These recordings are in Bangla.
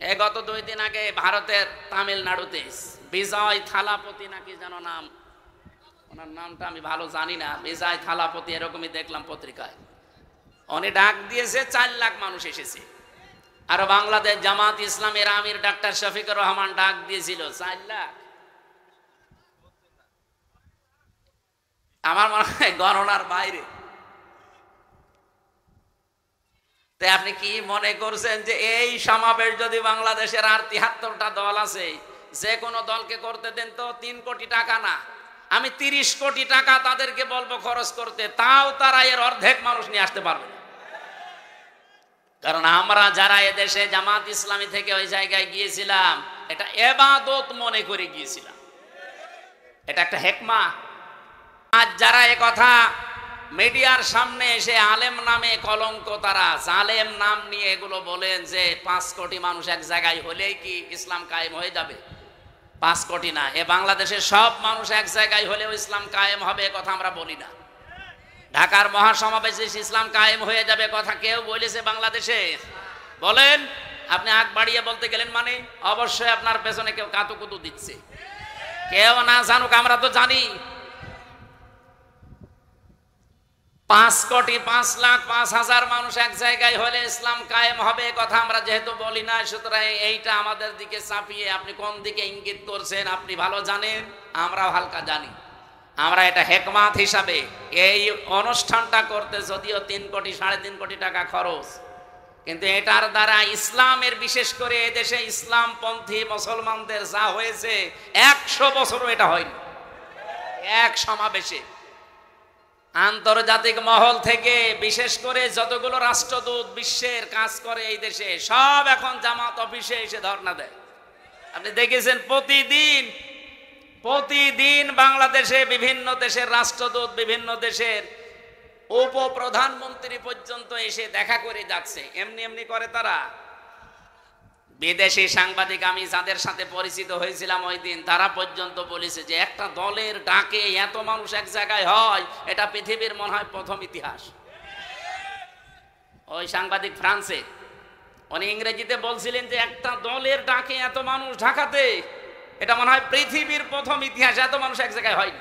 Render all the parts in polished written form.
গত 2 দিন আগে ভারতের তামিলনাড়ুতে বিজয় থালাপতি নাকি যেন নাম, ওনার নামটা আমি ভালো জানি না, বিজয় থালাপতি এরকমই দেখলাম পত্রিকায়। উনি ডাক দিয়েছে 4 লাখ মানুষ এসেছে। আর বাংলাদেশ জামাত ইসলামের আমির ডাক্তার শফিকুর রহমান ডাক দিয়েছিল 4 লাখ। আমার মনে হয় গণনার বাইরে। তাই আপনি কি মনে করছেন যে এই সমাবেশ যদি বাংলাদেশের আর 73টা দল আছে, যে কোনো দলকে করতে দেন তো 3 কোটি টাকা না, আমি 30 কোটি টাকা তাদেরকে বলবো খরচ করতে, তাও তারা এর অর্ধেক মানুষ নিয়ে আসতে পারবে না। কারণ আমরা যারা এদেশে জামাত ইসলামী থেকে ওই জায়গায় গিয়েছিলাম, এটা ইবাদত মনে করে গিয়েছিলাম, এটা একটা হেকমা। আজ যারা এ কথা মিডিয়ার সামনে এসে আলেম নামে কলঙ্ক, তারা জালেম নাম নিয়ে এগুলো বলেন যে 5 কোটি মানুষ এক জায়গায় হলেই কি ইসলাম কায়েম হয়ে যাবে? 5 কোটি না, এ বাংলাদেশের সব মানুষ এক জায়গায় হলেও ইসলাম কায়েম হবে, এ কথা আমরা বলি না। ঢাকার মহাসমাবেশে ইসলাম কায়েম হয়ে যাবে কথা কেউ বলেছে বাংলাদেশে? বলেন। আপনি আগ বাড়িয়ে বলতে গেলেন মানে অবশ্যই আপনার পেছনে কেউ কাতুকুতু দিচ্ছে। কেউ না জানুক, আমরা তো জানি। 5 কোটি 5 লাখ 5,000 মানুষ এক জায়গায় হলে ইসলাম কায়েম হবে কথা আমরা যেহেতু বলি না, সুতরাং এইটা আমাদের দিকে চাপিয়ে আপনি কোন দিকে ইঙ্গিত করছেন আপনি ভালো জানেন, আমরাও হালকা জানি। আমরা এটা হেকমাত হিসাবে এই অনুষ্ঠানটা করতে যদিও 3 কোটি 3.5 কোটি টাকা খরচ, কিন্তু এটার দ্বারা ইসলামের, বিশেষ করে এদেশে ইসলামপন্থী মুসলমানদের যা হয়েছে 100 বছরও এটা হয়নি। এক সমাবেশে আন্তর্জাতিক মহল থেকে বিশেষ করে যতগুলো রাষ্ট্রদূত বিশ্বের কাজ করে এই দেশে, সব এখন জামাত অফিসে এসে ধর্ণা দেয়। আপনি দেখেছেন প্রতিদিন বাংলাদেশে বিভিন্ন দেশের রাষ্ট্রদূত, বিভিন্ন দেশের উপপ্রধানমন্ত্রী পর্যন্ত এসে দেখা করে যাচ্ছে। এমনি এমনি করে তারা। বিদেশি সাংবাদিক আমি যাদের সাথে পরিচিত হয়েছিলাম ওই দিন, তারা পর্যন্ত বলেছে যে একটা দলের ডাকে এত মানুষ এক জায়গায় হয়, এটা পৃথিবীর মনে হয় প্রথম ইতিহাস। ওই সাংবাদিক ফ্রান্সে, উনি ইংরেজিতে বলছিলেন যে একটা দলের ডাকে এত মানুষ ঢাকাতে, এটা মনে হয় পৃথিবীর প্রথম ইতিহাস, এত মানুষ এক জায়গায় হয়নি।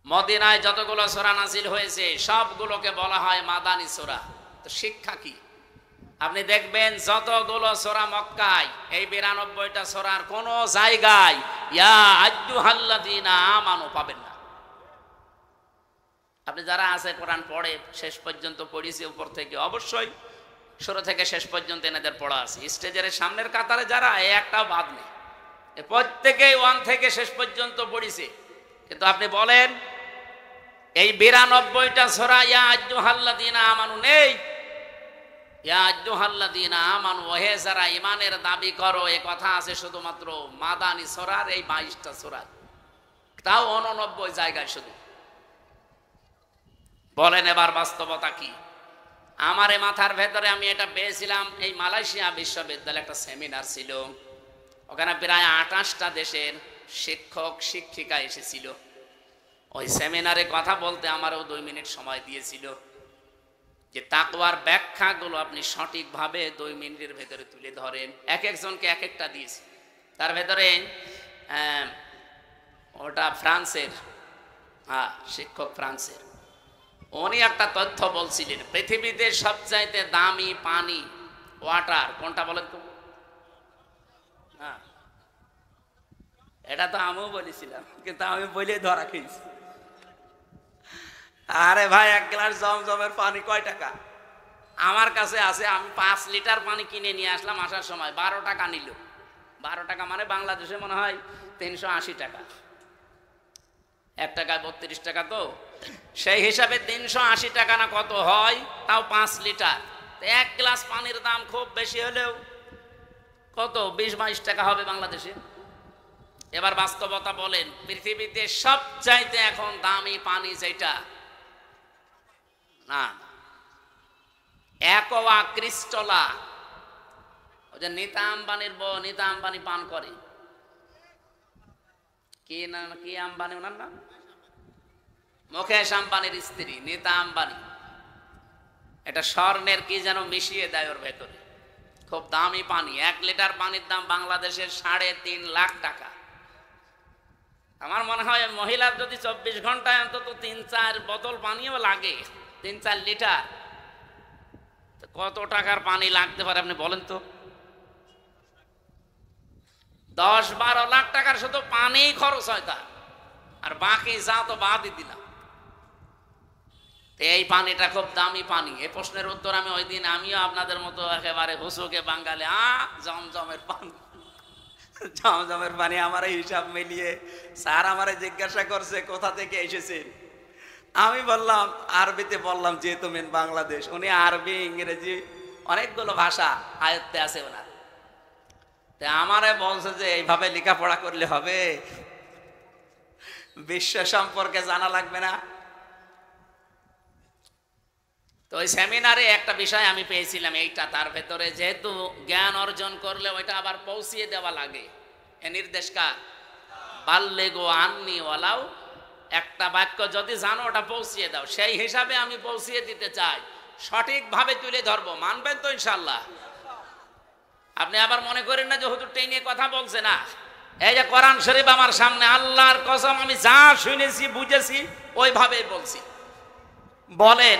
মদিনায় যতগুলো সূরা নাযিল হয়েছে সবগুলোকে বলা হয় মাদানী সূরা। তো শিক্ষা কি? আপনি দেখবেন যতগুলো সূরা মক্কায়, এই 92টা সূরার কোন জায়গায় ইয়া আইয়ুহাল্লাযীনা আমানু পাবেন না। আপনি যারা আছে কোরআন পড়ে শেষ পর্যন্ত পড়িয়েছে উপর থেকে, অবশ্যই শুরু থেকে শেষ পর্যন্ত এনাদের পড়া আছে। স্টেজের সামনের কাতারে যারা, একটাও বাদ নেই, প্রত্যেকেই 1 থেকে শেষ পর্যন্ত পড়িছে। কিন্তু আপনি বলেন এই 92টা সূরা ইয়া আইয়ুহাল্লাযীনা আমানু নেই। ইয়া আইয়ুহাল্লাযীনা আমানু, ওহে যারা ঈমানের দাবি করো, এই কথা আছে শুধুমাত্র মাদানী সূরার এই 22টা সূরা, তাও 89 জায়গায় শুধু। বলেন এবার বাস্তবতা কি? আমার মাথার ভেতরে আমি এটা পেয়েছিলাম, এই মালয়েশিয়া বিশ্ববিদ্যালয়ে একটা সেমিনার ছিল, ওখানে প্রায় 28টা দেশের শিক্ষক শিক্ষিকা এসেছিল। ওই সেমিনারে কথা বলতে আমারও 2 মিনিট সময় দিয়েছিল যে তাকওয়ার ব্যাখ্যাগুলো আপনি সঠিকভাবে 2 মিনিটের ভেতরে তুলে ধরেন। এক একজনকে এক একটা দিয়েছি। তার ভেতরে ওটা ফ্রান্সের শিক্ষক, ফ্রান্সের, উনি একটা তথ্য বলছিলেন, পৃথিবীতে সবচাইতে দামি পানি, ওয়াটার কোনটা বলেন তো? এটা তো আমিও বলেছিলাম, কিন্তু আমি বলে ধরা খেয়েছি। আরে ভাই, 1 গ্লাস জমজমের পানি কয় টাকা? আমার কাছে আছে, আমি 5 লিটার পানি কিনে নিয়ে আসলাম, আসার সময় 12 টাকা নিল। 12 টাকা মানে বাংলাদেশে মনে হয় 380 টাকা। 1 টাকায় 32 টাকা, তো সেই হিসাবে 380 টাকা না কত হয়, তাও 5 লিটার। 1 গ্লাস পানির দাম খুব বেশি হলেও কত 20-22 টাকা হবে বাংলাদেশে। এবার বাস্তবতা বলেন, পৃথিবীতে সবচাইতে এখন দামি পানি যেটা, না অ্যাকোয়া ক্রিস্টালা, ওই যে নীতা আম্বানির বউ, নীতা আম্বানি পান করে, কি না, কি আম্বানি ওনার নাম? মুকেশ আম্বানির স্ত্রী নীতা আম্বানি। এটা স্বর্ণের কি যেন মিশিয়ে দেয় ওর ভেতরে, খুব দামি পানি। 1 লিটার পানির দাম বাংলাদেশের 3.5 লাখ টাকা। আমার মনে হয় মহিলার যদি 24 ঘন্টায় অন্তত 3-4 বোতল পানিও লাগে, 3-4 লিটার, কত টাকার পানি লাগতে পারে আপনি বলেন তো? 10-12 লাখ টাকার শুধু পানি খরচ হয় তার, আর বাকি যা তো বাদই দিলাম। এই পানিটা খুব দামি পানি। এই প্রশ্নের উত্তর আমি ওই দিন আমিও আপনাদের মতো একেবারে হুসুকে বাঙালি জমজমের পানি, জমজমের পানি আমার হিসাব মিলিয়ে স্যার আমারে জিজ্ঞাসা করছে কোথা থেকে এসেছেন। আমি বললাম আরবিতে, বললাম যেহেতু মেন বাংলাদেশ। উনি আরবি ইংরেজি অনেকগুলো ভাষা আয়ত্তে আছে ওনার। তা আমারে বলছে যে এইভাবে লেখাপড়া করলে হবে, বিশ্ব সম্পর্কে জানা লাগবে না? তো ওই সেমিনারে একটা বিষয় আমি পেয়েছিলাম এইটা, তার ভেতরে যেহেতু জ্ঞান অর্জন করলে ওইটা আবার পৌঁছিয়ে দেওয়া লাগে। এ নির্দেশ কার? বাল্লেগো আন্নি ওয়ালাউ, একটা বাক্য যদি জানো ওটা পৌঁছিয়ে দাও। সেই হিসাবে আমি পৌঁছিয়ে দিতে চাই, সঠিকভাবে তুলে ধরবো। মানবেন তো ইনশাল্লাহ? আপনি আবার মনে করেন না যে হুজুর টেনে কথা বলছে না। এই যে কোরআন শরীফ আমার সামনে, আল্লাহর কসম আমি যা শুনেছি বুঝেছি ওইভাবেই বলছি। বলেন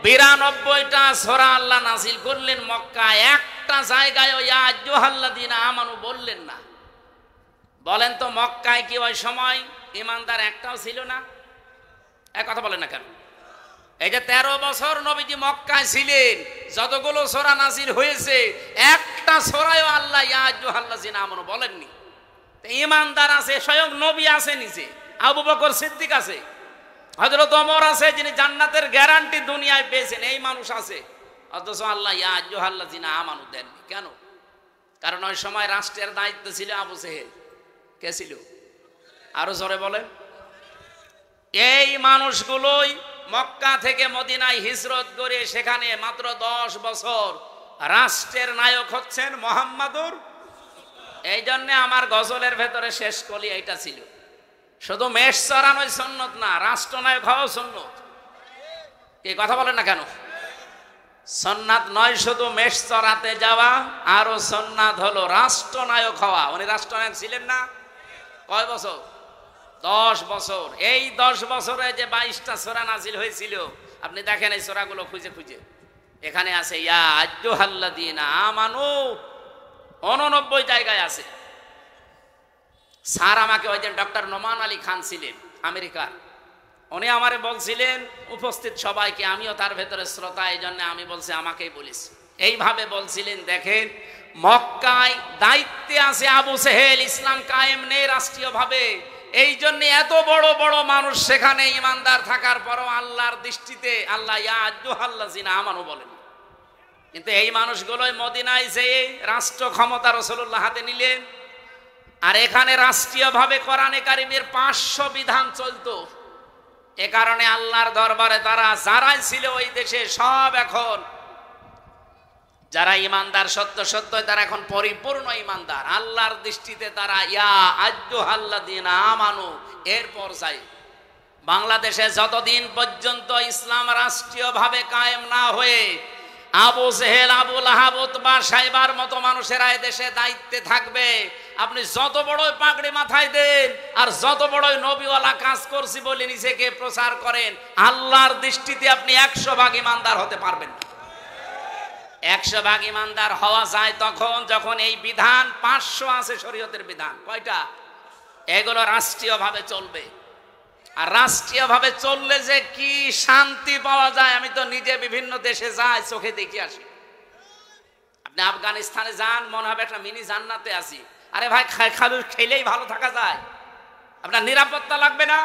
92টা সূরা আল্লাহ নাযিল করলেন মক্কায়, একটা জায়গায় ওই ইয়া আইয়ুহাল্লাযীনা আমানু বললেন না। বলেন তো মক্কায় কি ওই সময় ইমানদার একটাও ছিল না? এক কথা বলেন না কেন? এই যে 13 বছর নবীজি মক্কায় ছিলেন, যতগুলো সূরা নাযিল হয়েছে একটা সূরায়ও আল্লাহ ইয়া আইয়ুহাল্লাযীনা আমানু বলেননি। ইমানদার আছে, স্বয়ং নবী আছে, নিচে আবু বকর সিদ্দিক আছে, হযরত ওমর আছে যিনি জান্নাতের গ্যারান্টি দুনিয়ায় পেয়েছেন, এই মানুষ আছে, অথচ আল্লাহ ইয়া আইয়ুহাল্লাযীনা আমানু দেননি। কেন? কারণ ওই সময় রাষ্ট্রের দায়িত্ব ছিল আবু জেহেল। কে ছিল? আরো জোরে বলেন। এই মানুষগুলোই মক্কা থেকে মদিনায় হিজরত করে সেখানে মাত্র 10 বছর রাষ্ট্রের নায়ক হচ্ছেন মুহাম্মাদুর। এই জন্য আমার গজলের ভেতরে শেষ কলি এইটা ছিল, শুধু মেষ চড়ানোই সুন্নত না, রাষ্ট্রনায়ক হওয়াও সুন্নত। কি কথা বলেন না কেন? সুন্নাত নয় শুধু মেষ চড়াতে যাওয়া, আরো সুন্নাত হলো রাষ্ট্রনায়ক হওয়া। উনি রাষ্ট্রনায়ক ছিলেন না? কয় বছর? 10 বছর। এই 10 বছরে যে 22টা সূরা নাযিল হয়েছিল, আপনি দেখেন এই সূরাগুলো খুঁজে খুঁজে, এখানে আছে ইয়া আইয়ুহাল্লাযীনা আমানু, 89 জায়গায় আছে। স্যার আমাকে ওই দিন ডক্টর নোমান আলী খান ছিলেন আমেরিকার, উনি আমারে বলছিলেন উপস্থিত সবাইকে, আমিও তার ভেতরে শ্রোতা, এই জন্য আমি বলছি আমাকেই বলিস। এইভাবে বলছিলেন, দেখেন মক্কায় দায়িত্বে আছে আবু জেহেল, ইসলাম কায়েম নেই রাষ্ট্রীয়ভাবে, এই জন্য এত বড় বড় মানুষ সেখানে ইমানদার থাকার পরও আল্লাহর দৃষ্টিতে আল্লাহ ইয়া আইয়ুহাল্লাযীনা আমানু বলেন। কিন্তু এই মানুষগুলোই মদিনায় যেয়ে রাষ্ট্র ক্ষমতা রাসূলুল্লাহ হাতে নিলেন, আর এখানে রাষ্ট্রীয়ভাবে কোরআনে কারিমের 500 বিধান চলতো। এ কারণে আল্লাহর দরবারে তারা যারাই ছিল ওই দেশে সব এখন যারা ইমানদার সত্য সত্য, তারা এখন পরিপূর্ণ ইমানদার। আল্লাহর দৃষ্টিতে তারা ইয়া আইয়ুহাল্লাযীনা আমানু এর পর্যায়ে। বাংলাদেশে যতদিন পর্যন্ত ইসলাম রাষ্ট্রীয়ভাবে কায়েম না হয়ে আবু জেহেল, আবু লাহাব, উতবা, সাইবার মতো মানুষেরা দেশে দায়িত্বে থাকবে, আপনি যত বড়ই পাগড়ি মাথায় দেন আর যত বড়ই নবীওয়ালা কাজ করছি বলে নিজেকে প্রচার করেন, আল্লাহর দৃষ্টিতে আপনি 100 ভাগ ইমানদার হতে পারবেন না। 100 ভাগ ইমানদার হওয়া যায় তখন যখন এই বিধান 500 আছে শরীয়তের বিধান। কয়টা? এগুলো রাষ্ট্রীয়ভাবে চলবে। আর রাষ্ট্রীয়ভাবে চললে যে কি শান্তি পাওয়া যায়, আমি তো নিজে বিভিন্ন দেশে যাই, চোখে দেখে আসি। আপনি আফগানিস্তানে যান, মনে হবে একটা মিনি জান্নাতে আছি। আরে ভাই, খালু খেলেই ভালো থাকা যায়, আপনার নিরাপত্তা লাগবে না।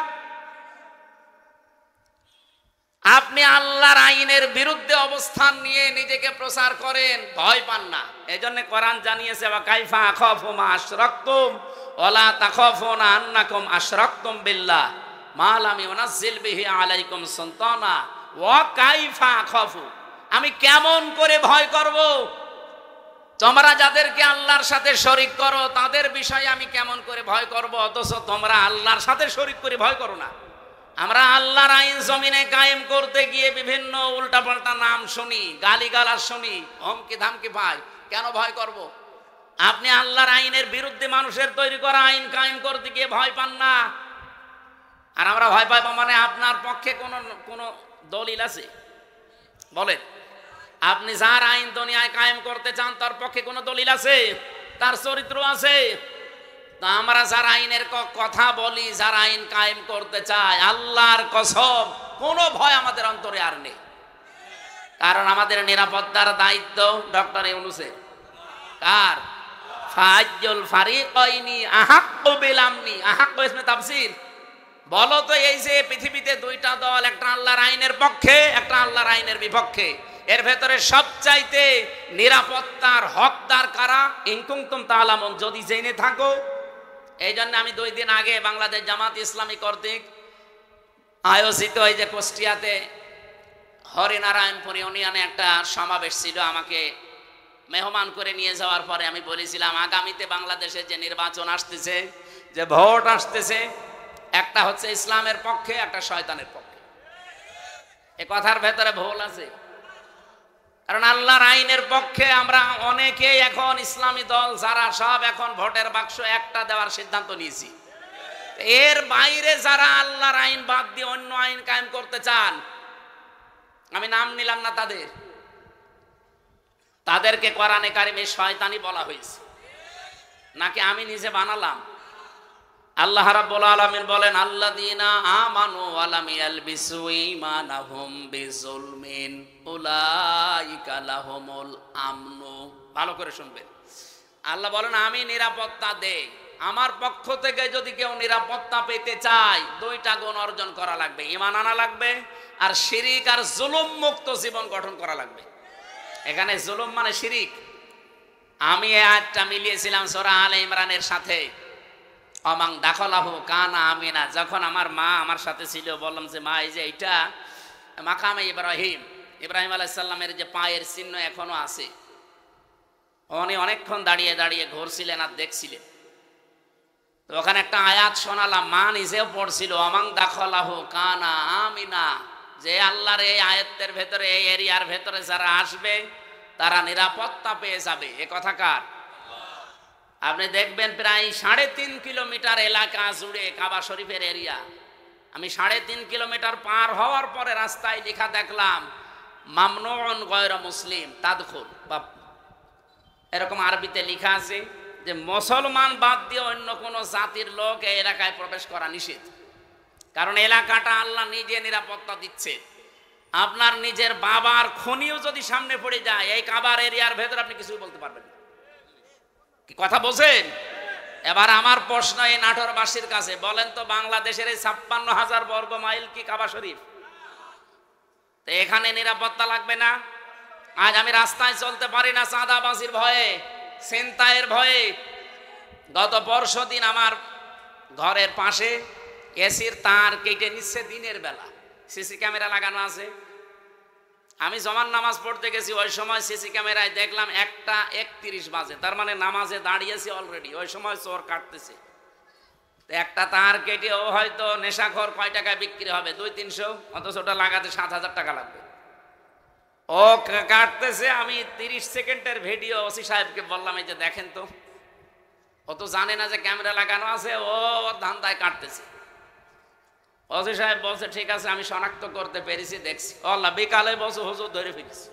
আপনি আল্লাহর আইনের বিরুদ্ধে অবস্থান নিয়ে নিজেকে প্রচার করেন, ভয় পান না। এই জন্য কোরআন জানিয়েছে ওয়া কাইফা আখাফু মা আশরাকতুম ওয়ালা তাখাফুনা আন্নাকুম আশরাকতুম বিল্লাহ মা লাম ইউনাজ্জিল বিহি আলাইকুম সুলতানা ওয়া কাইফা আখাফু, আমি কেমন করে ভয় করব? তোমরা যাদেরকে আল্লাহর সাথে শরীক করো তাদের বিষয়ে আমি কেমন করে ভয় করব, অথচ তোমরা আল্লাহর সাথে শরীক করে ভয় করো না। আমরা আল্লাহর আইন জমিনে কায়েম করতে গিয়ে বিভিন্ন উল্টাপাল্টা নাম শুনি, গালিগালাজ শুনি, হুমকি ধামকি পাই, কেন ভয় করব? আপনি আল্লাহর আইনের বিরুদ্ধে মানুষের তৈরি করা আইন কায়েম করতে গিয়ে ভয় পান না। আর আমরা ভয় পাইব মানে আপনার পক্ষে কোনো দলিল আছে? বলেন, আপনি যার আইন দুনিয়ায় কায়েম করতে চান তার পক্ষে কোনো দলিল আছে? তার চরিত্র আছে? তা আমরা যার আইনের কথা বলি, যার আইন কায়েম করতে চাই, আল্লাহর কসম কোনো ভয় আমাদের অন্তরে আর নেই। কারণ আমাদের নিরাপত্তার দায়িত্ব ডক্টর ইউনূসের। কার? ফাজ্জুল ফারিকাইনি আহাক্কু বিল আমনি। আহাক্কু ইসমে তাফসীর। বলো তো, এই যে পৃথিবীতে দুইটা দল, একটা আল্লাহর আইনের পক্ষে, একটা আল্লাহর আইনের বিপক্ষে, এর ভেতরে সবচাইতে নিরাপত্তার হকদার কারা? ইন কুনতুম তা'লামুন, যদি জেনে থাকো। এই জন্য আমি 2 দিন আগে বাংলাদেশ জামাত ইসলামী কর্তৃক আয়োজিত এই যে কুষ্টিয়াতে হরিনারায়ণপুর ইউনিয়নে একটা সমাবেশ ছিল, আমাকে মেহমান করে নিয়ে যাওয়ার পরে আমি বলেছিলাম, আগামীতে বাংলাদেশে যে নির্বাচন আসতেছে, যে ভোট আসতেছে, একটা হচ্ছে ইসলামের পক্ষে, একটা শয়তানের পক্ষে। এ কথার ভেতরে ভুল আছে। কারণ আল্লাহর আইনের পক্ষে আমরা অনেকেই এখন ইসলামী দল যারা সব এখন ভোটের বাক্স একটা দেওয়ার সিদ্ধান্ত নিয়েছি। এর বাইরে যারা আল্লাহর আইন বাদ দিয়ে অন্য আইন কায়েম করতে চান, আমি নাম নিলাম না তাদেরকে কোরআনে কারিমে শয়তানি বলা হয়েছে, নাকি আমি নিজে বানালাম? আল্লাহ রাব্বুল আলামিন বলেন, আল্লাযীনা আমানু ওয়া লাম ইয়ালবিসু ঈমানাহুম বিযুলমিন উলাইকা লাহুমুল আমনু। ভালো করে শুনবেন। আল্লাহ বলেন, আমি নিরাপত্তা দেই। আমার পক্ষ থেকে যদি কেউ নিরাপত্তা পেতে চায়, 2টা গুণ অর্জন করা লাগবে। ঈমান আনা লাগবে, আর শিরিক আর জুলুম মুক্ত জীবন গঠন করা লাগবে। এখানে জুলুম মানে শিরিক। আমি এই আয়াতটা মিলিয়েছিলাম সূরা আলে ইমরানের সাথে। অমাং দাখলাহু কানা আমিনা। যখন আমার মা আমার সাথে ছিল, বললাম যে মা, এই যে এইটা মাকামে ইব্রাহিম আলাইহিস সালামের যে পায়ের চিহ্ন এখনো আছে। উনি অনেকক্ষণ দাঁড়িয়ে দাঁড়িয়ে ঘুরছিলেন আর দেখছিলেন। তো ওখানে একটা আয়াত শোনালাম, মা নিজেও পড়ছিল, অমাং দাখলাহু কানা আমিনা, যে আল্লাহর এই আয়াতের ভেতরে, এই এরিয়ার ভেতরে যারা আসবে তারা নিরাপত্তা পেয়ে যাবে। এ কথা কার? আপনি দেখবেন প্রায় 3.5 কিলোমিটার এলাকা জুড়ে কাবা শরীফের এরিয়া। আমি 3.5 কিলোমিটার পার হওয়ার পরে রাস্তায় লেখা দেখলাম, মামনুউন গায়রা মুসলিম তাদখুল। এরকম আরবিতে লেখা আছে যে মুসলমান বাদ দিয়ে অন্য কোনো জাতির লোক এই এলাকায় প্রবেশ করা নিষেধ। কারণ এলাকাটা আল্লাহ নিজে নিরাপত্তা দিচ্ছে। আপনার নিজের বাবার খনিও যদি সামনে পড়ে যায়, এই কাবার এরিয়ার ভেতরে আপনি কিছু বলতে পারবেন না। কি কথা বলছেন? এবার আমার প্রশ্ন এই নাটোরবাসীর কাছে, বলেন তো, বাংলাদেশের এই 56,000 বর্গ মাইল কি কাবা শরীফ? তো এখানে নিরাপত্তা লাগবে না? আজ আমি রাস্তায় চলতে পারি না চাঁদাবাজির ভয়ে, ছিনতাইয়ের ভয়ে। গত পরশুদিন আমার ঘরের পাশে এসির তার কেটে নিচ্ছে দিনের বেলা, সিসি ক্যামেরা লাগানো আছে। আমি জমান নামাজ পড়তে গেছি, ওই সময় সিসি ক্যামেরায় দেখলাম 1:31 বাজে, তার মানে নামাজে দাঁড়িয়েছি অলরেডি। ওই সময় চোর কাটতেছে। একটা তার কেটে ও হয়তো নেশাখোর কয় টাকায় বিক্রি হবে? 200-300, অথচ ওটা লাগাতে 7,000 টাকা লাগবে। ও কাটতেছে, আমি 30 সেকেন্ডের ভিডিও ওসি সাহেবকে বললাম, এই যে দেখেন তো। ও তো জানে না যে ক্যামেরা লাগানো আছে, ও ধান্দায় কাটতেছে। ওসি সাহেব বলছে, ঠিক আছে, আমি শনাক্ত করতে পেরেছি, দেখছি। আল্লাহ, বিকালে বলছে হুজুর ধরে ফেলেছি।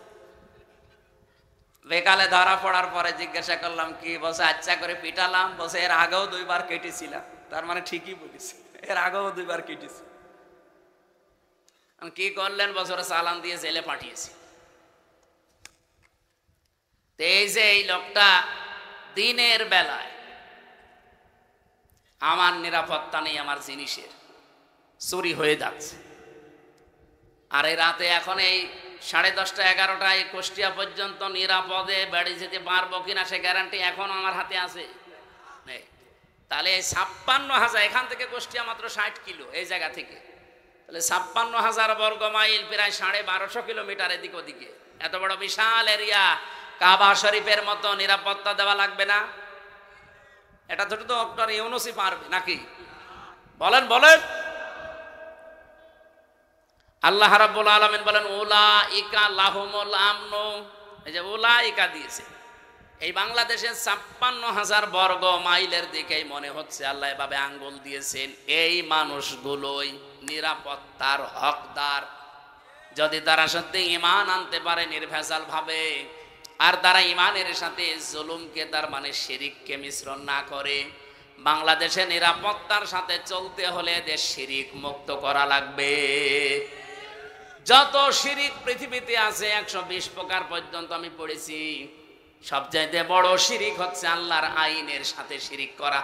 বিকালে ধরা পড়ার পরে জিজ্ঞাসা করলাম, কি? বলছে, আচ্ছা করে পিটালাম। বলছে, এর আগেও 2 বার কেটেছিলাম। তার মানে ঠিকই বলেছি, এর আগেও 2 বার কেটেছি। কি করলেন? বছরে চালান দিয়ে জেলে পাঠিয়েছি। এই যে এই লোকটা দিনের বেলায় আমার নিরাপত্তা নেই, আমার জিনিসের চুরি হয়ে যাচ্ছে। আর এই রাতে এখন এই 10:30-11টায় কুষ্টিয়া পর্যন্ত নিরাপদে বাড়ি যেতে পারবো কিনা সে গ্যারান্টি এখন আমার হাতে আছে। তাহলে 56,000, এখান থেকে কুষ্টিয়া মাত্র 60 কিলো এই জায়গা থেকে, তাহলে 56,000 বর্গ মাইল, প্রায় 1250 কিলোমিটার এদিক ওদিকে, এত বড় বিশাল এরিয়া, কাবা শরীফের মতো নিরাপত্তা দেওয়া লাগবে না? এটা তো ডক্টর ইউনূসই পারবে নাকি? বলেন বলেন। আল্লাহ রাব্বুল আলামিন বলেন, উলাইকা লাহুমুল আমনু। এই যে উলাইকা দিয়েছে, এই বাংলাদেশের ৫৬,০০০ বর্গ মাইলের দিকেই মনে হচ্ছে আল্লাহ এভাবে আঙ্গুল দিয়েছেন। এই মানুষগুলোই নিরাপত্তার হকদার, যদি তারা সত্যি ঈমান আনতে পারে নির্ভেজাল ভাবে, আর তারা ঈমানের সাথে জুলুমকে, তার মানে শিরিককে মিশ্রণ না করে। বাংলাদেশে নিরাপত্তার সাথে চলতে হলে দেশ শিরিক মুক্ত করা লাগবে। যত শিরিক পৃথিবীতে আছে ১২০ প্রকার পর্যন্ত আমি পড়েছি, সবচাইতে বড় শিরিক হচ্ছে আল্লাহর আইনের সাথে শিরিক করা।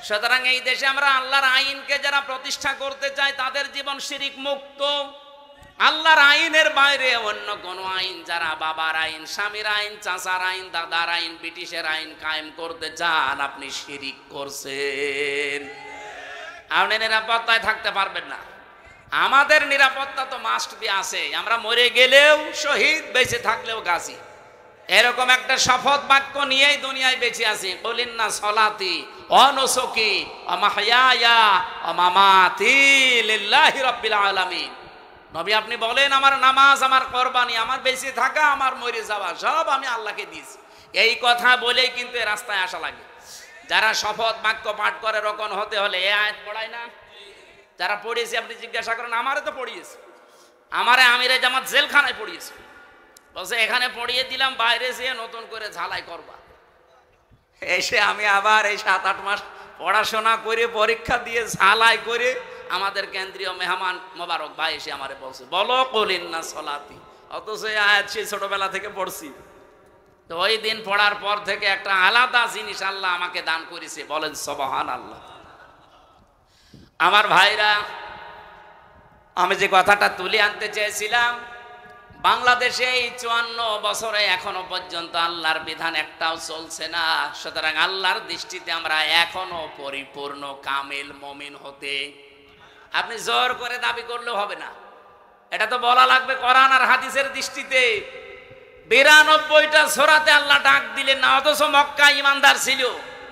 সুতরাং এই দেশে আমরা আল্লাহর আইনকে যারা প্রতিষ্ঠা করতে চায় তাদের জীবন শিরিক মুক্ত। আল্লাহর আইনের বাইরে অন্য কোন আইন, যারা বাবার আইন, স্বামীর আইন, চাচার আইন, দাদার আইন, ব্রিটিশের আইন কায়েম করতে চান, আপনি শিরিক করছেন। আপনি নিরাপত্তায় থাকতে পারবেন না। আমাদের নিরাপত্তা তো মাস্ট বি আছে, আমরা মরে গেলেও শহীদ, বেঁচে থাকলেও গাজী। এরকম একটা শপথ বাক্য নিয়েই দুনিয়ায় বেঁচে আছি। বলিন্না সলাতি অনুসুকি মাহইয়া মামাতি লিল্লাহি রাব্বিল আলামিন। নবী আপনি বলেন, আমার নামাজ, আমার কোরবানি, আমার বেঁচে থাকা, আমার মরে যাওয়া সব আমি আল্লাহকে দিয়েছি। এই কথা বলেই কিন্তু রাস্তায় আসা লাগে। যারা শপথ বাক্য পাঠ করে রকম হতে হলে এই আয়াত পড়ায় না? যারা পড়িয়েছে আপনি জিজ্ঞাসা করেন, আমারে তো পড়িয়েছে, আমারে আমিরে জামাত জেলখানায় পড়িয়েছে। বলছে এখানে পড়িয়ে দিলাম, বাইরে যেয়ে নতুন করে ঝালাই করবা। এসে আমি আবার এই ৭-৮ মাস পড়াশোনা করে পরীক্ষা দিয়ে ঝালাই করে আমাদের কেন্দ্রীয় মেহমান মোবারক ভাই এসে আমারে বলছে, বলো কলিন্না সলাতি। অথচ এই আয়াত সেই ছোটবেলা থেকে পড়ছি। তো ওই দিন পড়ার পর থেকে একটা আলাদা জিনিস আল্লাহ আমাকে দান করেছে, বলেন সুবহানাল্লাহ। আমার ভাইরা, আমি যে কথাটা তুলে আনতে চেয়েছিলাম, বাংলাদেশে এই ৫৪ বছরে এখনো পর্যন্ত আল্লাহর বিধান একটাও চলছে না। সুতরাং আল্লাহর দৃষ্টিতে আমরা এখনো পরিপূর্ণ কামিল মুমিন হতে, আপনি জোর করে দাবি করলেও হবে না। এটা তো বলা লাগবে কোরআন আর হাদিসের দৃষ্টিতে। ৯২টা সূরাতে আল্লাহ ডাক দিলেন না, অথচ মক্কা ইমানদার ছিল,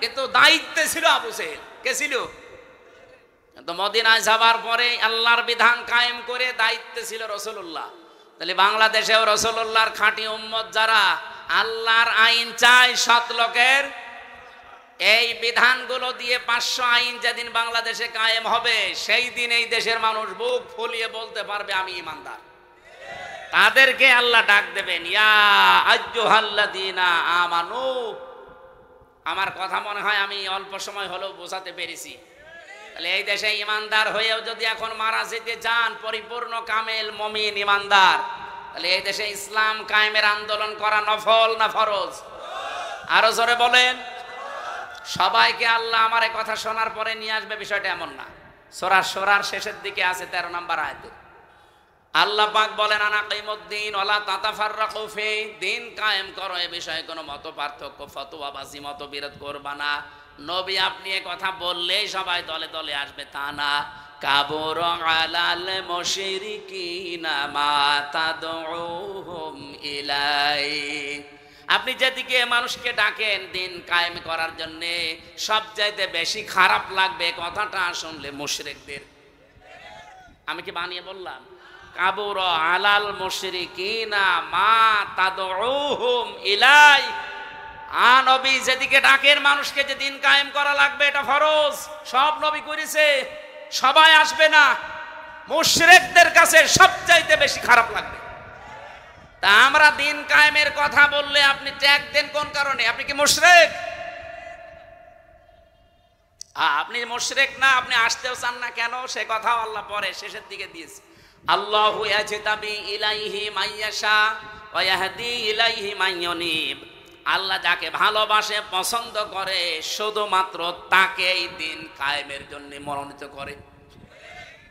কিন্তু দায়িত্বে ছিল আবু জেহেল। কে ছিল? কিন্তু মদিনায় যাবার পরে আল্লাহর বিধান কায়েম করে দায়িত্বে ছিল রাসূলুল্লাহ। তাহলে বাংলাদেশেও রাসূলুল্লাহর খাঁটি উম্মত যারা আল্লাহর আইন চায়, সৎ লোকের, এই বিধানগুলো দিয়ে ৫০০ আইন যেদিন বাংলাদেশে কায়েম হবে, সেই দিন এই দেশের মানুষ বুক ফুলিয়ে বলতে পারবে আমি ইমানদার। তাদেরকে আল্লাহ ডাক দেবেন, ইয়া আইয়ুহাল্লাযীনা আমানু। আমার কথা মনে হয় আমি অল্প সময় হলেও বোঝাতে পেরেছি। তাহলে এই দেশে ইমানদার হয়েও যদি এখন মারা যেতে চান, পরিপূর্ণ কামেল মুমিন ইমানদার, তাহলে এই দেশে ইসলাম কায়েমের আন্দোলন করা নফল না ফরজ? আরো জোরে বলেন। সবাইকে আল্লাহ আমার এই কথা শোনার পরে নিয়ে আসবে, বিষয়টা এমন না। সূরা শুরার শেষের দিকে আছে ১৩ নম্বর আয়াতে আল্লাহ পাক বলেন, আনাকিমুদ্দিন ওয়ালা তাতাফাররাকু ফি, দিন কায়েম করো, এ বিষয়ে কোনো মত পার্থক্য, ফতোয়াবাজি, মতবিরোধ করবা না। নবী আপনি এ কথা বললেই সবাই দলে দলে আসবে তা না। কাবুর আলাল মুশরিকিনা মা তাদউহুম ইলাই। আপনি যেদিকে মানুষকে ডাকেন দিন কায়েম করার জন্য, সবচাইতে বেশি খারাপ লাগবে কথাটা শুনলে মুশরিকদের। আমি কি বানিয়ে বললাম? কাবুর আলাল মুশরিকিনা মা তাদউহুম ইলাই। নবী যেদিকে ডাকেন মানুষকে যে দিন কায়েম করা লাগবে, এটা ফরজ, সব নবী করেছে, সবাই আসবে না। মুশরিকদের কাছে সবচাইতে বেশি খারাপ লাগবে। তা আমরা দিন কায়েমের কথা বললে আপনি ট্যাগ দেন কোন কারণে? আপনি কি মুশরিক? আপনি মুশরিক না, আপনি আসতেও চান না কেন? সে কথাও আল্লাহ পরে শেষের দিকে দিয়েছে। আল্লাহু ইয়াজতাবি ইলাইহি মাইয়াশা ওয়া ইয়াহদি ইলাইহি মাইয়ুনিব। আল্লাহ যাকে ভালোবাসে, পছন্দ করে, শুধুমাত্র তাকেই দিন কায়েমের জন্য মনোনীত করে।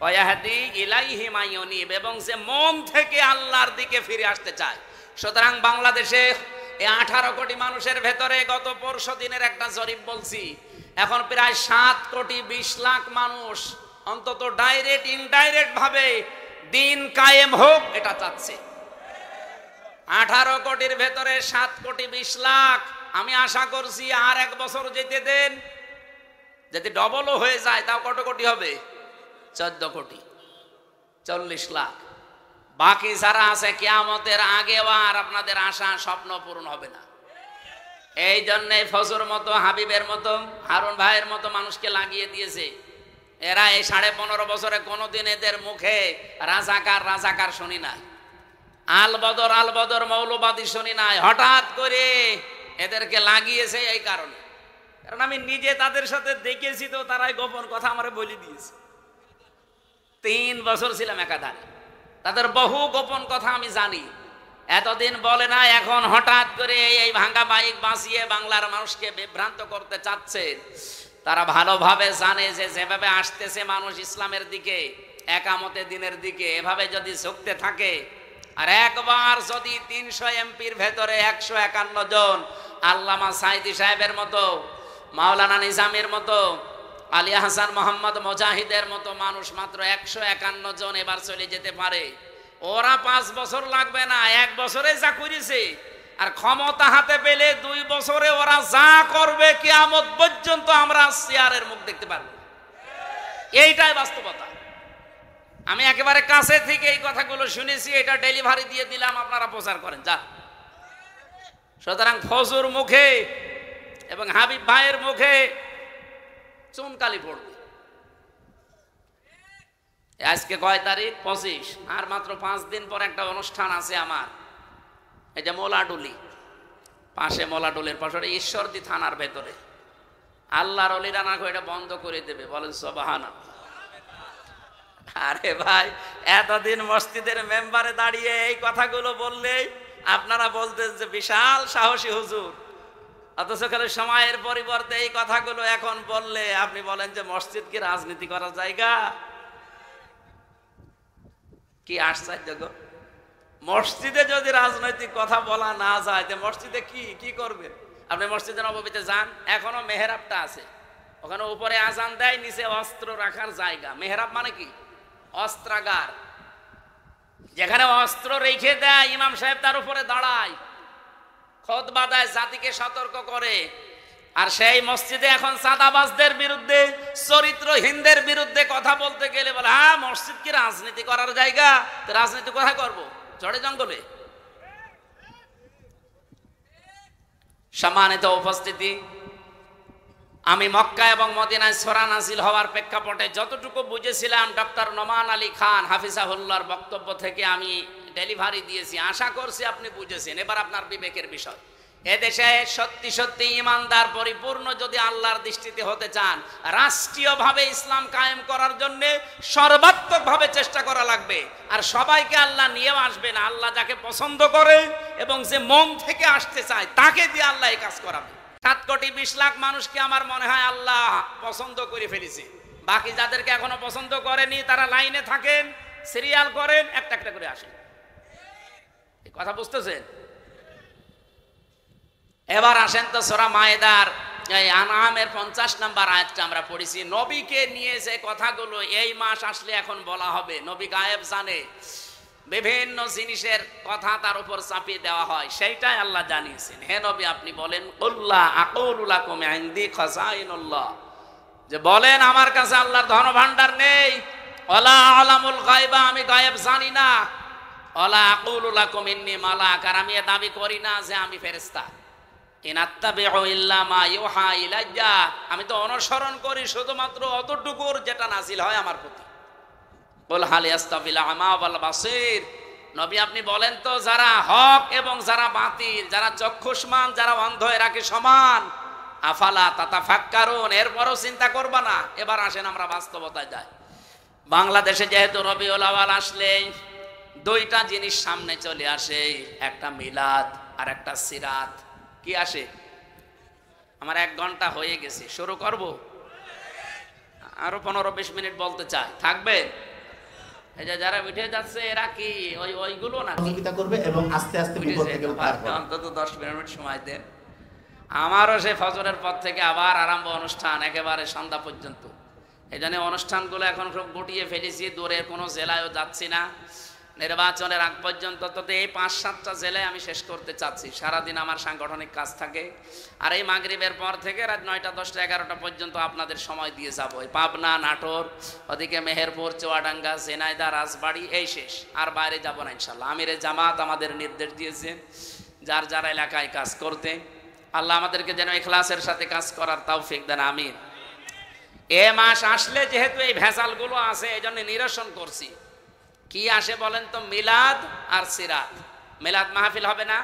ওয়া ইয়াহদি ইলাইহি মাইয়ুনিব, এবং সে মন থেকে আল্লাহর দিকে ফিরে আসতে চায়। সুতরাং বাংলাদেশে এই 18 কোটি মানুষের ভেতরে গত পরশু দিনের একটা জরিপ বলছি, এখন প্রায় 7 কোটি 20 লাখ মানুষ অন্তত ডাইরেক্ট ইনডাইরেক্ট ভাবে দিন কায়েম হোক এটা চাচ্ছে। 18 কোটির ভেতরে 7 কোটি 20 লাখ। আমি আশা করছি আর 1 বছর যেতে দেন, যদি ডবলও হয়ে যায় তাও কত কোটি হবে? 14 কোটি, 40 লাখ। বাকি যারা আছে কিয়ামতের আগেও আর আপনাদের আশা স্বপ্ন পূরণ হবে না। এই জন্যে ফজর মতো, হাবিবের মতো, হারুন ভাইয়ের মতো মানুষকে লাগিয়ে দিয়েছে। এরা এই 15.5 বছরে কোনোদিন এদের মুখে রাজাকার রাজাকার শুনি নাই, আল বদর মৌলবাদী শুনি নাই। হঠাৎ করে এদেরকে লাগিয়েছে এই কারণে, কারণ আমি নিজে তাদের সাথে দেখেছি, তো তারাই গোপন কথা আমারে বলে দিয়েছে। 3 বছর ছিলাম একাধারে, তাদের বহু গোপন কথা আমি জানি। এতদিন বলে না, এখন হঠাৎ করে এই ভাঙ্গা মাইক বাঁচিয়ে বাংলার মানুষকে বিভ্রান্ত করতে চাচ্ছে। তারা ভালোভাবে জানে যে যেভাবে আসতেছে মানুষ ইসলামের দিকে, একামতে দিনের দিকে, এভাবে যদি ঝুঁকতে থাকে, আর একবার যদি 300 এমপির ভেতরে 151 জন আল্লামা সাইদি সাহেবের মতো, মাওলানা নিজামের মতো, আলী হাসান মোহাম্মদ মুজাহিদের মতো মানুষ মাত্র 151 জন এবার চলে যেতে পারে, ওরা 5 বছর লাগবে না, 1 বছরে যা করেছে, আর ক্ষমতা হাতে পেলে 2 বছরে ওরা যা করবে কিয়ামত পর্যন্ত আমরা চেয়ারের মুখ দেখতে পারবো। এইটাই বাস্তবতা। আমি একেবারে কাছে থেকে এই কথাগুলো শুনেছি, এটা ডেলিভারি দিয়ে দিলাম, আপনারা প্রচার করেন যা। সুতরাং ফজর মুখে এবং হাবিব ভাইয়ের মুখে চুনকালি পড়বে। আজকে কয় তারিখ? 25। আর মাত্র 5 দিন পর একটা অনুষ্ঠান আছে আমার, এই যে মোলাডুলি পাশে, মোলাডুলির পাশে ঈশ্বরদী থানার ভেতরে। আল্লাহর ওলিরা না এটা বন্ধ করে দেবে, বলেন সুবহানাল্লাহ। আরে ভাই, এতদিন মসজিদের মেম্বারে দাঁড়িয়ে এই কথাগুলো বললেই আপনারা বলতেন যে বিশাল সাহসী হুজুর, অথচ খালি সময়ের পরিবর্তে এই কথাগুলো এখন বললে আপনি বলেন যে মসজিদ কি রাজনীতি করার জায়গা? কি আশ্চর্য গো! মসজিদে যদি রাজনৈতিক কথা বলা না যায়, তো মসজিদে কি করবেন? আপনি মসজিদে নববীতে যান, এখনো মেহরাবটা আছে, ওখানে উপরে আজান দেয়, নিচে অস্ত্র রাখার জায়গা। মেহরাব মানে কি? অস্ত্রাগার, যেখানে অস্ত্র রেখে দেয়, ইমাম সাহেব তার উপরে দাঁড়ায়, খুতবা দেয়, জাতিকে সতর্ক করে। আর সেই মসজিদে এখন চাঁদাবাজদের বিরুদ্ধে, চরিত্রহীনদের বিরুদ্ধে কথা বলতে গেলে বলে, হ্যাঁ মসজিদ কি রাজনীতি করার জায়গা? রাজনীতি কোথায় করবো? ঝড়ে জঙ্গলে। সম্মানিত উপস্থিতি, আমি মক্কা এবং মদিনায় সূরা নাযিল হওয়ার প্রেক্ষাপটে যতটুকু বুঝেছিলাম ডক্টর নোমান আলী খান হাফিজাহুল্লাহর বক্তব্য থেকে আমি ডেলিভারি দিয়েছি। আশা করছি আপনি বুঝেছেন। এবার আপনার বিবেকের বিষয়, এদেশে সত্যি সত্যি ইমানদার পরিপূর্ণ যদি আল্লাহর দৃষ্টিতে হতে চান, রাষ্ট্রীয়ভাবে ইসলাম কায়েম করার জন্য সর্বাত্মকভাবে চেষ্টা করা লাগবে। আর সবাইকে আল্লাহ নিয়েও আসবেন, আল্লাহ যাকে পছন্দ করে এবং যে মন থেকে আসতে চায় তাকে দিয়ে আল্লাহ এই কাজ করাবে। 7 কোটি 20 লাখ মানুষকে আমার মনে হয় আল্লাহ পছন্দ করে ফেলেছে। বাকি যাদেরকে এখনো পছন্দ করেনি তারা লাইনে থাকেন, সিরিয়াল করেন, একটা একটা করে আসেন। এই কথা বুঝতেছেন? এবার আসেন তো সূরা মায়েদার এই আনআমের 50 নম্বর আয়াতটা আমরা পড়েছি। নবীকে নিয়ে যে কথাগুলো এই মাস আসলে এখন বলা হবে, নবী গায়েব জানে, বিভিন্ন জিনিসের কথা তার উপর চাপিয়ে দেওয়া হয়, সেইটাই আল্লাহ জানিয়েছেন। হে নবী আপনি বলেন, কুল্লা আকুলু লাকুম ইনদি খাযাইনুল্লাহ, যে বলেন আমার কাছে আল্লাহর ধনভাণ্ডার নেই। ওয়ালা আলামুল গায়বা, আমি গায়েব জানি না। ওয়ালা আকুলু লাকুম ইন্নী মালাক, আর আমি দাবি করি না যে আমি ফেরেশতা। ইন আত্তাবিউ ইল্লা মা ইউহা ইলাইয়া, আমি তো অনুসরণ করি শুধুমাত্র অতটুকুর যেটা নাযিল হয় আমার প্রতি। বল হাল ইয়াস্তাবিল আমা ওয়াল বাসীর, নবী আপনি বলেন তো যারা হক এবং যারা বাতিল, যারা চক্ষুষ্মান যারা অন্ধ, এরা কি সমান? আফালা তাতাফাক্কারুন, এরপরও চিন্তা করবা না? এবার আসেন আমরা বাস্তবতায় যাই। বাংলাদেশে যেহেতু রবিউল আউয়াল আসলে 2টা জিনিস সামনে চলে আসে, একটা মিলাদ আর একটা সিরাত। কি আসে? আমার 1 ঘন্টা হয়ে গেছে, শুরু করব? আরো 15-20 মিনিট বলতে চাই, থাকবে? এই যে যারা উঠে যাচ্ছে এরা কি ওইগুলো না সহযোগিতা করবে এবং আস্তে আস্তে বিপদ থেকে উদ্ধার করবে। অন্তত 10 মিনিট সময় দেন। আমারও সে ফজরের পর থেকে আবার আরম্ভ অনুষ্ঠান, একেবারে সন্ধ্যা পর্যন্ত। এই জন্য অনুষ্ঠানগুলো এখন সব গুটিয়ে ফেলেছি, দূরের কোনো জেলায়ও যাচ্ছি না। নির্বাচনের আগ পর্যন্ত তো এই 5-7টা জেলায় আমি শেষ করতে চাচ্ছি। সারাদিন আমার সাংগঠনিক কাজ থাকে, আর এই মাগরিবের পর থেকে রাত 9টা 10টা 11টা পর্যন্ত আপনাদের সময় দিয়ে যাবো। পাবনা, নাটোর, ওদিকে মেহেরপুর, চুয়াডাঙ্গা, ঝিনাইদহ, রাজবাড়ী, এই শেষ। আর বাইরে যাব না ইনশাল্লাহ। আমিরে জামাত আমাদের নির্দেশ দিয়েছেন যার যার এলাকায় কাজ করতে। আল্লাহ আমাদেরকে যেন ইখলাসের সাথে কাজ করার তৌফিক দেন, আমিন। এ মাস আসলে যেহেতু এই ভেজালগুলো আছে, এই জন্য নিরসন করছি। কি আসে বলেন তো? মিলাদ আর সিরাত। মিলাদ মাহফিল হবে না?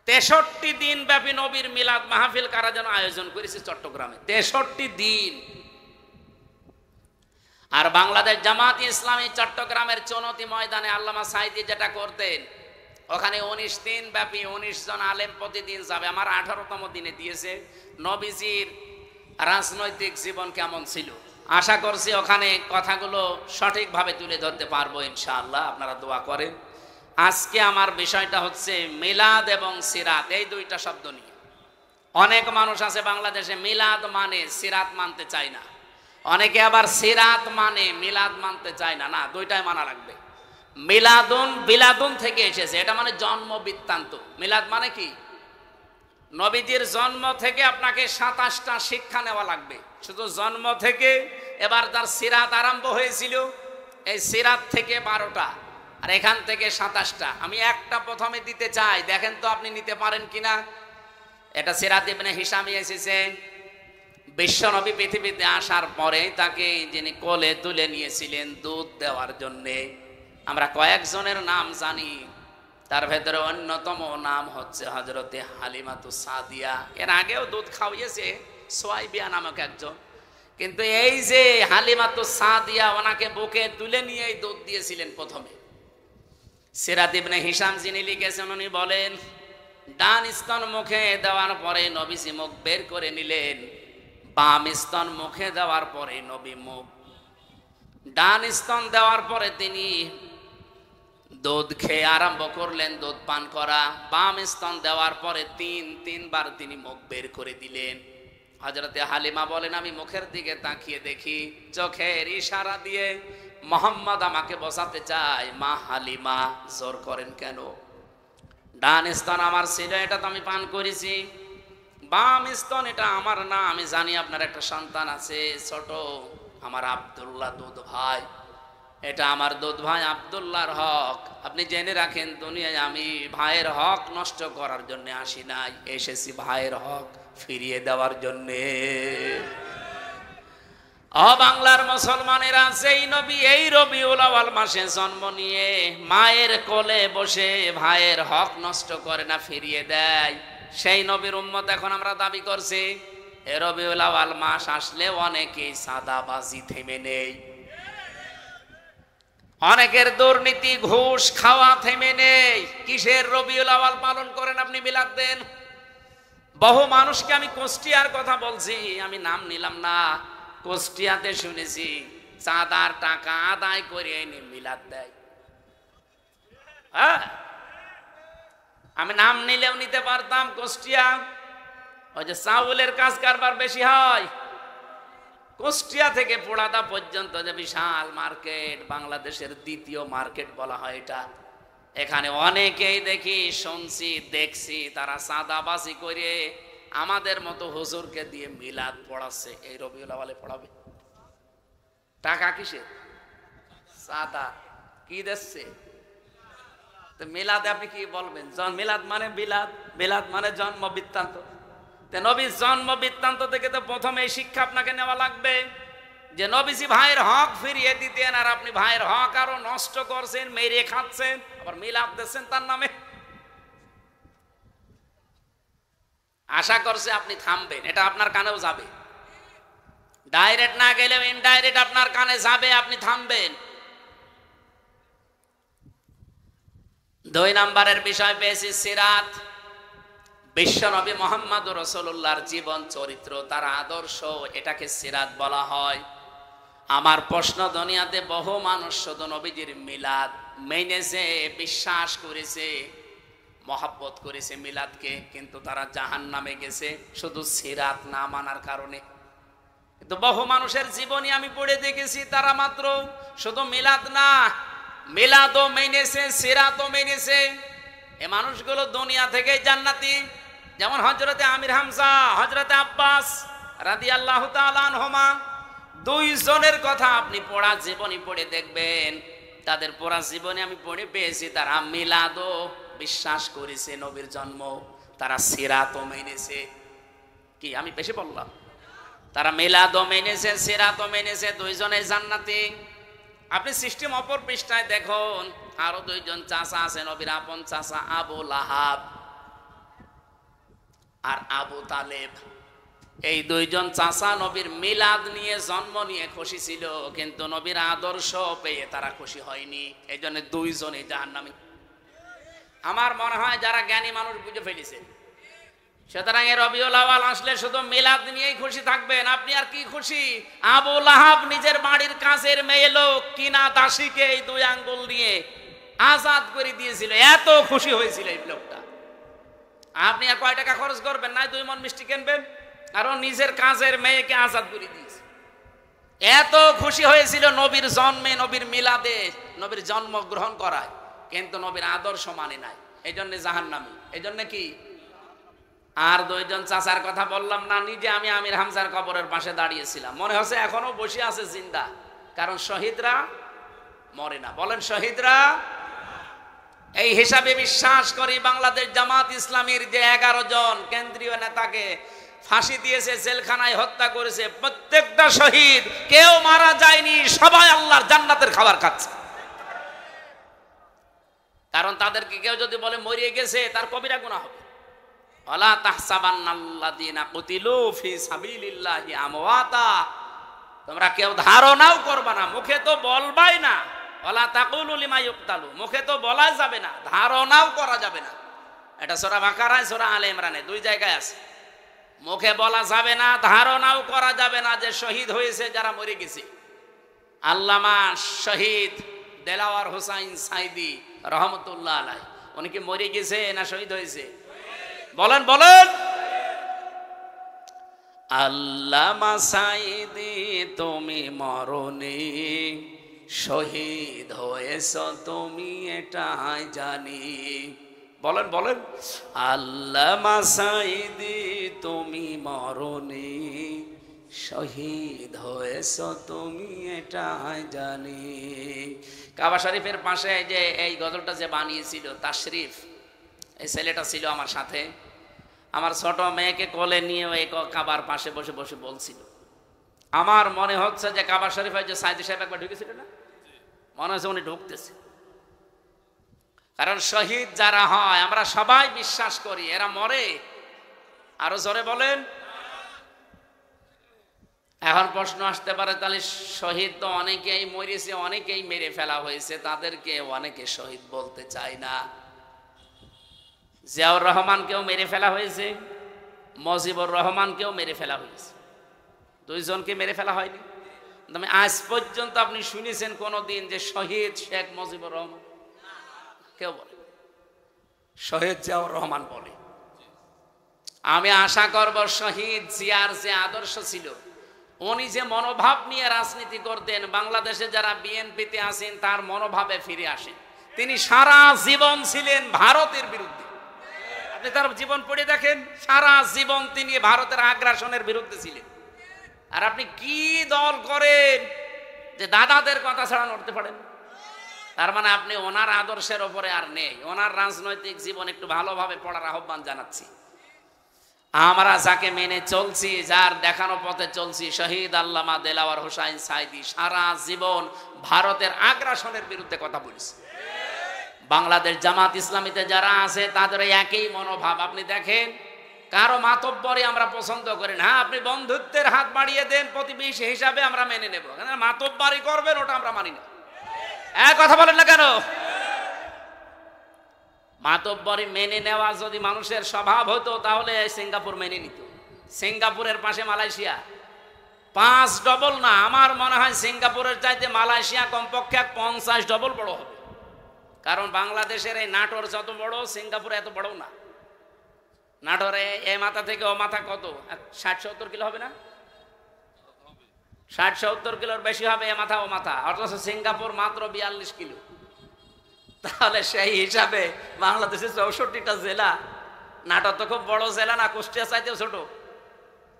63 দিন ব্যাপী নবীর মিলাদ মাহফিল কারা যেন আয়োজন করেছে চট্টগ্রামে, 63 দিন। আর বাংলাদেশ জামাত ইসলামী চট্টগ্রামের চনতি ময়দানে আল্লামা সাঈদী যেটা করতেন, ওখানে 19 দিন ব্যাপী 19 জন আলেম প্রতিদিন যাবে। আমার 18তম দিনে দিয়েছে নবীজির রাজনৈতিক জীবন কেমন ছিল। আশা করছি ওখানে কথাগুলো সঠিকভাবে তুলে ধরতে পারবো ইনশাআল্লাহ, আপনারা দোয়া করেন। আজকে আমার বিষয়টা হচ্ছে মিলাদ এবং সিরাত, এই দুইটা শব্দ নিয়ে। অনেক মানুষ আছে বাংলাদেশে মিলাদ মানে সিরাত মানতে চায় না, অনেকে আবার সিরাত মানে মিলাদ মানতে চায় না। না, দুইটাই মানা লাগবে। মিলাদুন বিলাদুন থেকে এসেছে, এটা মানে জন্ম বৃত্তান্ত। মিলাদ মানে কি? নবীজির জন্ম থেকে আপনাকে 27টা শিক্ষা নেওয়া লাগবে, শুধু জন্ম থেকে। এবার তার সিরাত আরম্ভ হয়েছিল, এই সিরাত থেকে 12টা, আর এখান থেকে 27টা। আমি একটা প্রথমে দিতে চাই, দেখেন তো আপনি নিতে পারেন কিনা। এটা সিরাত ইবনে হিশামে এসেছে। বিশ্বনবী পৃথিবীতে আসার পরে তাকে যিনি কোলে তুলে নিয়েছিলেন দুধ দেওয়ার জন্যে, আমরা কয়েকজনের নাম জানি, তার ভেতরে অন্যতম নাম হচ্ছে হযরতে হালিমাতুস সাদিয়া। এর আগেও দুধ খাওয়িয়েছে সোয়াইবিয়া নামক একজন, কিন্তু এই যে হালিমাতুস সাদিয়া, ওনাকে বুকে তুলে নিয়েই দুধ দিয়েছিলেন প্রথমে। সিরাত ইবনে হিশাম যিনি লিখেছেন, উনি বলেন ডান স্তন মুখে দেওয়ার পরে নবীজি মুখ বের করে নিলেন, বাম স্তন মুখে দেওয়ার পরে নবী মুখ, ডান স্তন দেওয়ার পরে তিনি দুধ খেয়ে আরম্ভ করলেন, দুধ পান করা। বাম স্তন দেওয়ার পরে তিনবার তিনি মুখ বের করে দিলেন। হযরতে হালিমা বলেন, আমি মুখের দিকে তাকিয়ে দেখি, চোখের ইশারা দিয়ে মোহাম্মদ আমাকে বসাতে চায়। মা হালিমা, জোর করেন কেন? ডান স্তন আমার ছিল, এটা তো আমি পান করেছি। বাম স্তন এটা আমার না, আমি জানি আপনার একটা সন্তান আছে ছোট, আমার আব্দুল্লাহ দুধ ভাই, এটা আমার দুধ ভাই আব্দুল্লাহর হক। আপনি জেনে রাখেন, দুনিয়ায় আমি ভাইয়ের হক নষ্ট করার জন্য আসি নাই, এসেছি ভাইয়ের হক ফিরিয়ে দেওয়ার জন্যে। বাংলার মুসলমানেরা সেই নবী এই রবিউল আউয়াল মাসে জন্ম নিয়ে মায়ের কোলে বসে ভাইয়ের হক নষ্ট করে না, ফিরিয়ে দেয়, সেই নবীর উম্মত এখন আমরা দাবি করছি। এ রবিউল আউয়াল মাস আসলে অনেকেই সাদাবাজি থেমে নেই, অনেকের দুর্নীতি ঘুষ খাওয়া থেমে নেই। কিসের রবিউল আউয়াল পালন করেন আপনি? মিলাদ দেন। বহু মানুষকে আমি কুষ্টিয়ার কথা বলছি, আমি নাম নিলাম না, কুষ্টিয়াতে শুনেছি চাঁদার টাকা আদায় করে এনে মিলাদ দেয়। হ্যাঁ, আমি নাম নিলেও নিতে পারতাম। কুষ্টিয়া, ওই যে চাউলের কাজ কারবার বেশি হয়, কুষ্টিয়া থেকে পোড়াদা পর্যন্ত যে বিশাল মার্কেট, বাংলাদেশের দ্বিতীয় মার্কেট বলা হয় এটা। এখানে অনেকেই দেখি, শুনছি, দেখছি, তারা চাঁদাবাজি করে আমাদের মতো হুজুরকে দিয়ে মিলাদ পড়াচ্ছে। এই রবিউল আউয়ালে পড়াবে? টাকা কিসের? চাঁদা। কি দিচ্ছে? তো মিলাদে আপনি কি বলবেন? মিলাদ মানে বিলাদ, বিলাদ মানে জন্ম বৃত্তান্ত। নবীর জন্ম বৃত্তান্ত থেকে তো প্রথমে এই শিক্ষা আপনাকে নেওয়া লাগবে যে নবীজি ভাইয়ের হক ফিরিয়ে দিতেন, আর আপনি ভাইয়ের হক আরো নষ্ট করছেন, মেরে খাচ্ছেন, আবার মিলাদ দিচ্ছেন তার নামে। আশা করছে আপনি থামবেন, এটা আপনার কানেও যাবে, ডাইরেক্ট না গেলেও ইনডাইরেক্ট আপনার কানে যাবে, আপনি থামবেন। 2 নম্বরের বিষয় পেয়েছি সিরাত। বিশ্বনবী মুহাম্মদ রাসূলুল্লাহর জীবন চরিত্র, তার আদর্শ, এটাকে সিরাত বলা হয়। আমার প্রশ্ন, দুনিয়াতে বহু মানুষ শুধু নবীজির মিলাদ মেনেছে, বিশ্বাস করেছে, মহব্বত করেছে মিলাদকে, কিন্তু তারা জাহান্নামে গেছে শুধু সিরাত না মানার কারণে। কিন্তু বহু মানুষের জীবনী আমি পড়ে দেখেছি, তারা মাত্র শুধু মিলাদ না, মিলাদও মেনেছে, সিরাতও মেনেছে। এ মানুষগুলো দুনিয়া থেকে জান্নাতি। যেমন হযরতে আমির হামজা, হযরতে আব্বাস রাদিয়াল্লাহু তাআলা আনহুমা, 2 জনের কথা আপনি পড়া জীবনী পড়ে দেখবেন, তাদের পড়া জীবনী আমি পড়ে পেয়েছি, তারা মিলাদও বিশ্বাস করেছে, নবীর জন্ম, তারা সিরাতও মেনেছে। কি আমি বেশি বললাম? তারা মিলাদও মেনেছে, সিরাতও মেনেছে, দুইজনে জান্নাতি। আপনি সিস্টেম অপর পৃষ্ঠায় দেখুন, আরো দুইজন চাচা আছে নবীর আপন চাচা, আবু লাহাব আর আবু তালেব। এই দুইজন চাচা নবীর মিলাদ নিয়ে, জন্ম নিয়ে খুশি ছিল, কিন্তু নবীর আদর্শ পেয়ে তারা খুশি হয়নি। এই জন্য দুইজনই জাহান্নামী। আমার মনে হয় যারা জ্ঞানী মানুষ বুঝে ফেলেছে। সুতরাং এই রবিউল আউয়াল আসলে শুধু মিলাদ নিয়েই খুশি থাকবেন, আপনি আর কি খুশি? আবু লাহাব নিজের বাড়ির কাছের মেয়ে লোক কিনা দাসীকে এই 2 আঙ্গুল দিয়ে আজাদ করে দিয়েছিল, এত খুশি হয়েছিল এই লোকটা। আপনি আর কয় টাকা খরচ করবেন না, 2 মণ মিষ্টি কিনবেন, আর ও নিজের কাজের মেয়েকে আজাদ করে দিয়েছে। এত খুশি হয়েছিল নবীর জন্মে, নবীর মিলাদে, নবীর জন্ম গ্রহণ করায়, কিন্তু নবীর আদর্শ মানে নাই, এই জন্য জাহান্নামী। এই জন্য কি? আর দুইজন চাচার কথা বললাম না, নিজে আমি আমির হামজার কবরের পাশে দাঁড়িয়েছিলাম, মনে হচ্ছে এখনো বসে আছে জিন্দা, কারণ শহীদরা মরে না। বলেন শহীদরা। এই হিসাবে বিশ্বাস করি বাংলাদেশ জামাত ইসলামীর যে 11 জন কেন্দ্রীয় নেতাকে ফাঁসি দিয়েছে, জেলখানায় হত্যা করেছে, প্রত্যেকটা শহীদ, কেউ মারা যায়নি, সবাই আল্লাহর জান্নাতের খাবার খাচ্ছে। কারণ তাদেরকে কেউ যদি বলে মরিয়ে গেছে, তার কবিরা গুনাহ হবে। ওয়ালা তাহসাবান্নাল্লাযীনা কুতিলু ফি সাবিলিল্লাহি আমওয়াতা, তোমরা কেউ ধারণাও করবা না, মুখে তো বলবাই না। ওয়ালা তাকুলু লিমা ইউকতালু, মুখে তো বলা যাবে না, ধারণাও করা যাবে না। এটা সূরা বাকারায়, সূরা আলে ইমরানে 2 জায়গায় আছে। মুখে বলা যাবে না, ধারণাও করা যাবে না যে শহীদ হয়েছে যারা মরে গেছে। আল্লামা শহীদ দেলাওয়ার হোসাইন সাইদি রহমতুল্লাহ আলাইহি, উনি কি মরে গেছে না শহীদ হয়েছে? বলেন বলেন। আল্লামা সাইদি তুমি মরনি, শহীদ হয়েছ তুমি এটাই জানি। বলেন বলেন। আল্লামা সাইদি তুমি মরনি, শহীদ হয়েছ তুমি এটাই জানি। কাবা শরীফের পাশে যে এই গজলটা যে বানিয়েছিল তাশরিফ, এই ছেলেটা ছিল আমার সাথে। আমার ছোট মেয়েকে কোলে নিয়ে ওই কাবার পাশে বসে বসে বলছিল। আমার মনে হচ্ছে যে কাবা শরীফে যে সাইদি সাহেব একবার ঢুকেছিল না, মনে হচ্ছে উনি ঢুকতেছে। কারণ শহীদ যারা হয় আমরা সবাই বিশ্বাস করি এরা মরে। আরো জোরে বলেন। এখন প্রশ্ন আসতে পারে, তাহলে শহীদ তো অনেকেই মরেছে, অনেকেই মেরে ফেলা হয়েছে, তাদেরকে অনেকে শহীদ বলতে চায় না। জিয়াউর রহমানকেও মেরে ফেলা হয়েছে, মুজিবুর রহমানকেও মেরে ফেলা হয়েছে, 2 জনকে মেরে ফেলা হয়নি। তবে আজ পর্যন্ত আপনি শুনেছেন কোনদিন যে শহীদ শেখ মুজিবুর রহমান? কেউ বলে। শহীদ জিয়াউর রহমান বলে। আমি আশা করব শহীদ জিয়ার যে আদর্শ ছিল, উনি যে মনোভাব নিয়ে রাজনীতি করতেন, বাংলাদেশে যারা বিএনপিতে আছেন তার মনোভাবে ফিরে আসেন। তিনি সারা জীবন ছিলেন ভারতের বিরুদ্ধে। আপনি তার জীবন পড়ে দেখেন, সারা জীবন তিনি ভারতের আগ্রাসনের বিরুদ্ধে ছিলেন। আর আপনি কি দল করেন যে দাদাদের কথা ছাড়া নড়তে পারেন? তার মানে আপনি ওনার আদর্শের ওপরে আর নেই। ওনার রাজনৈতিক জীবন একটু ভালোভাবে পড়ার আহ্বান জানাচ্ছি। আমরা যাকে মেনে চলছি, যার দেখানো পথে চলছি, শহীদ আল্লামা দেলাওয়ার হোসাইন সাইদি সারা জীবন ভারতের আগ্রাসনের বিরুদ্ধে কথা বলেছে। বাংলাদেশ জামাত ইসলামীতে যারা আছে তাদের একই মনোভাব। আপনি দেখেন, কারো মাতব্বরি আমরা পছন্দ করি না। হ্যাঁ, আপনি বন্ধুত্বের হাত বাড়িয়ে দেন, প্রতিবেশী হিসাবে আমরা মেনে নেব। মাতব্বরি করবেন ওটা আমরা মানি না। এক কথা বলেন না কেন? মাতব্বরি মেনে নেওয়া যদি মানুষের স্বভাব হতো তাহলে সিঙ্গাপুর মেনে নিত। সিঙ্গাপুরের পাশে মালয়েশিয়া, 5 ডবল না, আমার মনে হয় সিঙ্গাপুরের চাইতে মালয়েশিয়া কমপক্ষে 50 ডবল বড় হবে। কারণ বাংলাদেশের এই নাটোর যত বড়, সিঙ্গাপুর এত বড় না। নাটোরে এই মাথা থেকে ও মাথা কত 60-70 কিলো হবে না? 60-70 কিলোর বেশি হবে এ মাথা ও মাথা, অথচ সিঙ্গাপুর মাত্র 42 কিলো। তাহলে সেই হিসাবে বাংলাদেশের 64টা জেলা, নাটোর তো খুব বড় জেলা না, কুষ্টিয়া চাইতেও ছোট।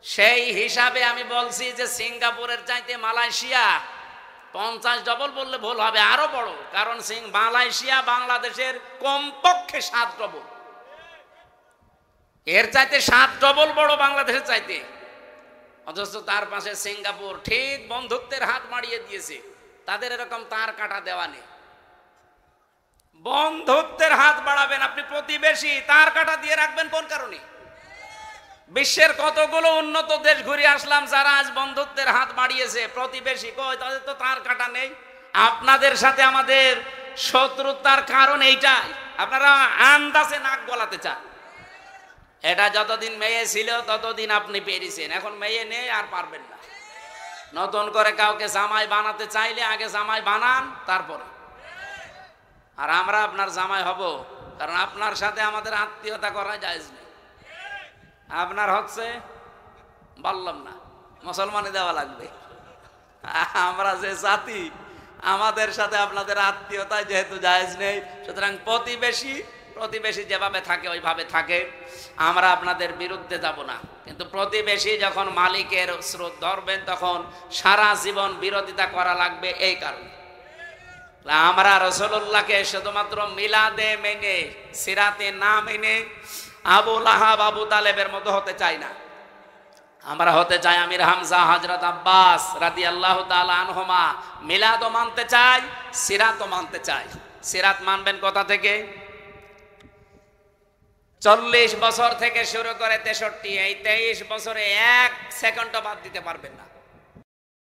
সেই হিসাবে আমি বলছি যে সিঙ্গাপুরের চাইতে মালয়েশিয়া 50 ডবল বললে ভুল হবে, আরো বড়। কারণ মালয়েশিয়া বাংলাদেশের কমপক্ষে 7 ডবল। এর চাইতে 7 ডবল বড় বাংলাদেশের চাইতে, অথচ তার পাশে সিঙ্গাপুর ঠিক বন্ধুত্বের হাত মারিয়ে দিয়েছে, তাদের এরকম তার কাটা দেওয়া নেই। বন্ধুত্বের হাত বাড়াবেন আপনি, প্রতিবেশী তার কাটা দিয়ে রাখবেন কোন কারণে? বিশ্বের কতগুলো উন্নত দেশ ঘুরে আসলাম, যারা আজ বন্ধুত্বের হাত বাড়িয়েছে, প্রতিবেশী কই, তাদের তো তার কাটা নেই। আপনাদের সাথে আমাদের শত্রুতার কারণ এইটাই, আপনারা আন্দাজে নাক গলাতে চান। এটা যতদিন মেয়ে ছিল ততদিন আপনি পেরেছেন, এখন মেয়ে নেই আর পারবেন না। নতুন করে কাউকে জামাই বানাতে চাইলে আগে জামাই বানান, তারপরে। আর আমরা আপনার জামাই হব, কারণ আপনার সাথে আমাদের আত্মীয়তা করা জায়েজ নেই। আপনার হচ্ছে বললাম না, মুসলমানে দেওয়া লাগবে। আমরা যে জাতি, আমাদের সাথে আপনাদের আত্মীয়তা যেহেতু জায়েজ নেই, সুতরাং প্রতিবেশী যেভাবে থাকে ওইভাবে থাকে, আমরা আপনাদের বিরুদ্ধে যাব না। কিন্তু প্রতিবেশী যখন মালিকের স্রোত ধরবেন, তখন সারা জীবন বিরোধিতা করা লাগবে। এই কারণে আমরা রাসূলুল্লাহকে শুধুমাত্র মিলাদে মেনে, সিরাতে না মেনে আবু লাহাব আবু তালেবের মতো হতে চাই না। আমরা হতে চাই আমির হামজা হযরত আব্বাস রাদিয়াল্লাহু তাআলা আনহুমা। মিলাদও মানতে চাই, সিরাতও মানতে চাই। সিরাত মানবেন কোথা থেকে? 40 বছর থেকে শুরু করে 63, এই 23 বছরে 1 সেকেন্ডও বাদ দিতে পারবেন না।